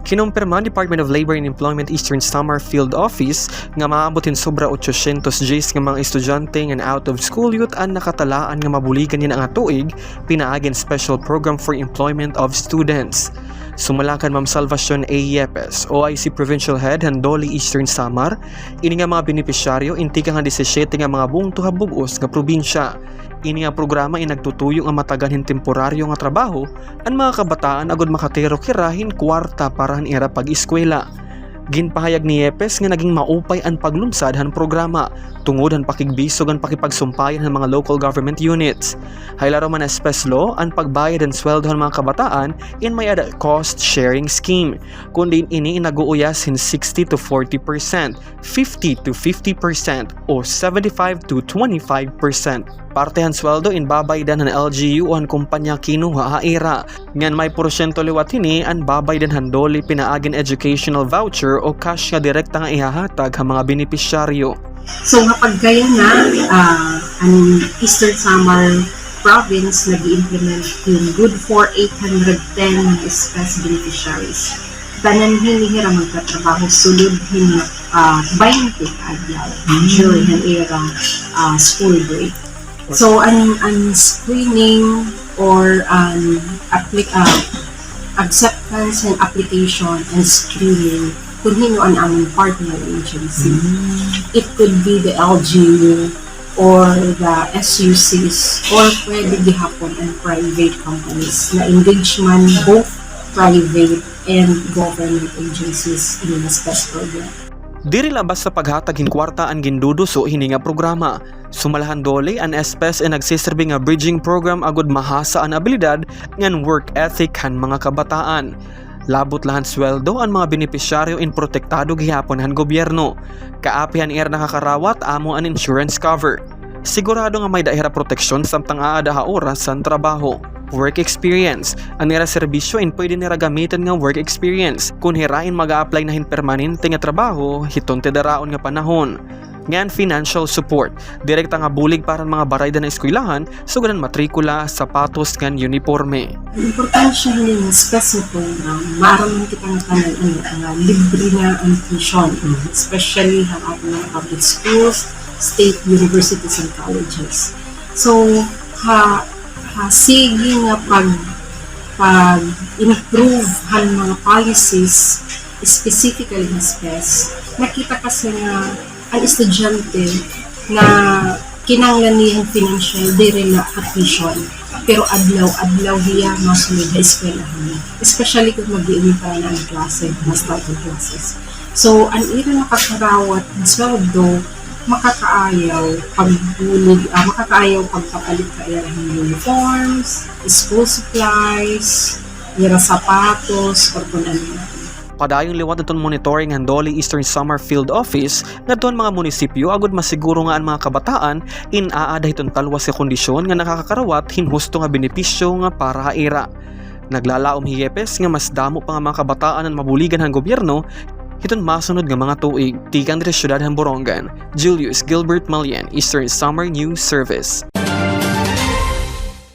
Kinumpirma Department of Labor and Employment Eastern Samar Field Office nga maabotin sobra 800 Gs nga mga estudyante nga out of school youth ang nakatalaan nga mabuligan niya nga tuig pinaagin special program for employment of students. Sumalakan Ma'am Salvacion A. Yepes, OIC Provincial Head Handoli Eastern Samar, ini nga mga benepisyaryo inti ka nga 17 nga mga buong tuhabugos nga probinsya. Ini nga programa ay nagtutuyo nga mataganhin temporaryo nga trabaho ang mga kabataan agud makatero kirahin kwarta para era pag-eskwela. Ginpahayag ni Yepes nga naging maupay ang paglunsad han programa tungod han pakigbisog ang pakipagsumpayan han mga local government units. Haylaro man espes law ang pagbayad ang sweldo han mga kabataan in may cost sharing scheme. Kundi ini inaguuyas hin 60 to 40%, 50 to 50% o 75 to 25%. Partehan sweldo in babaydan han LGU o han kumpanya kinuha haira. Ngan may porsyento liwat hini ang babaydan handoli pinaagin educational voucher o cash nga direkta nga ihahatag ang mga benepisyaryo. So kapag gaya na ang Eastern Samar Province nag-implement yung Good for 810 SPS beneficiaries. Tanan hinihira magkatrabaho sulod hin 20 adlaw during ang era school break. So ang screening or acceptance and application and screening kung hino ang aming partner agency. It could be the LGU or the SUCs or pwede gihapon ang private companies na engagement both private and government agencies in the SPES program. Diri labas sa paghatag hin kwarta ang ginduduso hini nga programa. Sumalahan dole ang SPS and nagsiserbi nga bridging program agud mahasa ang abilidad ngan work ethic han mga kabataan. Labot lahan sweldo ang mga benepisyaryo in protektado gihapon han gobyerno. Kaapihan nakakarawat amo ang insurance cover. Sigurado nga may daihara proteksyon samtang aada ha oras sa trabaho. Work experience. Ang nira serbisyo in pwede nira gamitin nga work experience. Kung hirain mag-a-apply na hin permanente nga trabaho, hiton tidaraon nga panahon. Ngayon financial support. Direkta nga bulig para mga barayda na eskwelahan, suganan matrikula, sapatos, ngan uniforme. Importansya ng SPES program, maaraman kita ng libre na ang tuition, especially ang ating mga public schools, state universities and colleges. So, sige nga pag-improve ang mga policies, specifically ng SPES, nakita kasi nga ang estudyante na kinanglan niyang financial, dire na tuition, pero adlaw hiya masunod na eskwelahan. Especially kung mag-iwi pa na ang klase, na starting classes. So, ang ira nakakarawat ng sweldo, makakaayaw pagpapalit ka ng uniforms, school supplies, sapatos, or kung ano. Padayong liwat naton monitoring handoli Eastern Samar Field Office ngadton mga munisipyo agud masiguro nga ang mga kabataan in aada hiton talwa sa kondisyon nga nakakakarawat hinhusto nga benepisyo nga para haira. Naglalaom hiyepes nga mas damo pa nga mga kabataan ang mabuligan ng gobyerno hiton masunod nga mga tuig. Tikan diri syudad han Borongan. Julius Gilbert Malian, Eastern Samar News Service.